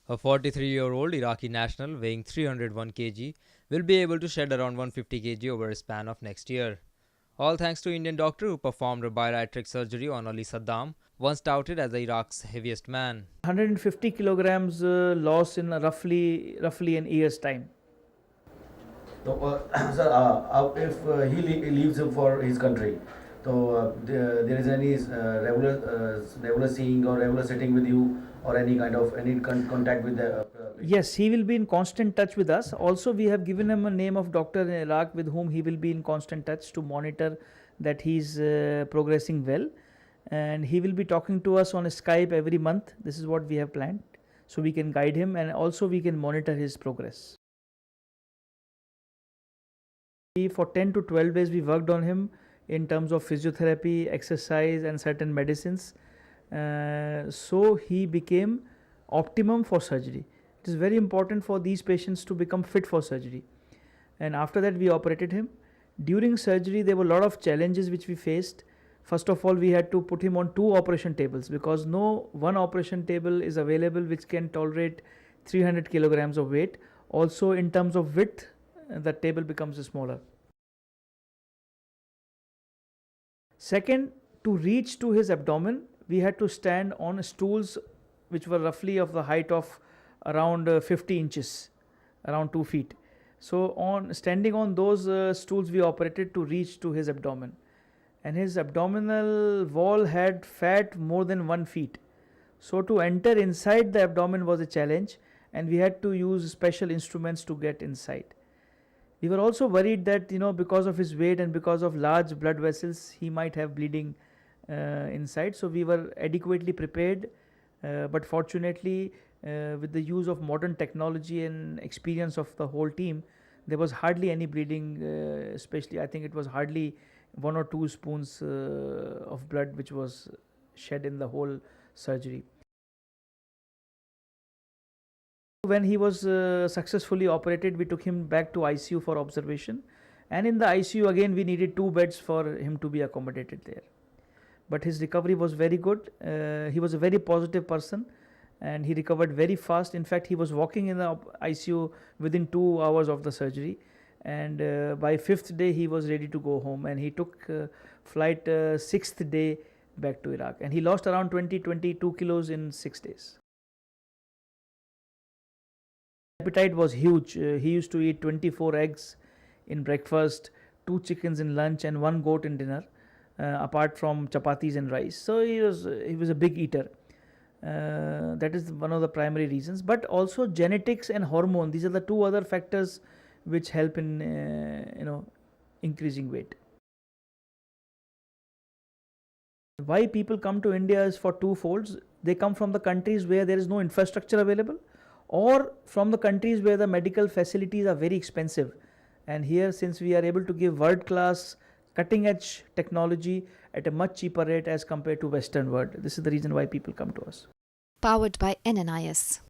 A 43-year-old Iraqi national weighing 301 kg will be able to shed around 150 kg over a span of next year. All thanks to Indian doctor who performed a bariatric surgery on Ali Saddam, once touted as Iraq's heaviest man. 150 kilograms loss in roughly an year's time. So, sir, if he leaves for his country, so there is any regular seeing or regular sitting with you, or any kind of contact with the Yes, he will be in constant touch with us. Also, we have given him a name of doctor in Iraq with whom he will be in constant touch to monitor that he's progressing well. And he will be talking to us on Skype every month. This is what we have planned. So we can guide him and also we can monitor his progress. For 10 to 12 days, we worked on him in terms of physiotherapy, exercise, and certain medicines. So he became optimum for surgery. It is very important for these patients to become fit for surgery. And after that, we operated him. During surgery, there were a lot of challenges which we faced. First of all, we had to put him on 2 operation tables because no one operation table is available which can tolerate 300 kilograms of weight. Also, in terms of width, the table becomes smaller. Second, to reach to his abdomen, we had to stand on stools which were roughly of the height of around 50 inches, around 2 feet. So, on standing on those stools, we operated to reach to his abdomen. And his abdominal wall had fat more than 1 feet. So, to enter inside the abdomen was a challenge, and we had to use special instruments to get inside. We were also worried that because of his weight and because of large blood vessels, he might have bleeding inside. So we were adequately prepared, but fortunately, with the use of modern technology and experience of the whole team, there was hardly any bleeding. Especially, I think it was hardly 1 or 2 spoons of blood which was shed in the whole surgery. When he was successfully operated, we took him back to ICU for observation, and in the ICU again we needed 2 beds for him to be accommodated there. But his recovery was very good. He was a very positive person and he recovered very fast. In fact, he was walking in the ICU within 2 hours of the surgery, and by 5th day he was ready to go home, and he took flight 6th day back to Iraq, and he lost around 22 kilos in 6 days. Appetite was huge. He used to eat 24 eggs in breakfast, 2 chickens in lunch, and 1 goat in dinner, apart from chapatis and rice. So he was a big eater. That is one of the primary reasons. But also genetics and hormone. These are the 2 other factors which help in increasing weight. Why people come to India is for 2 folds. They come from the countries where there is no infrastructure available, or from the countries where the medical facilities are very expensive. And here, since we are able to give world class cutting edge technology at a much cheaper rate as compared to Western world, this is the reason why people come to us. Powered by NNIS.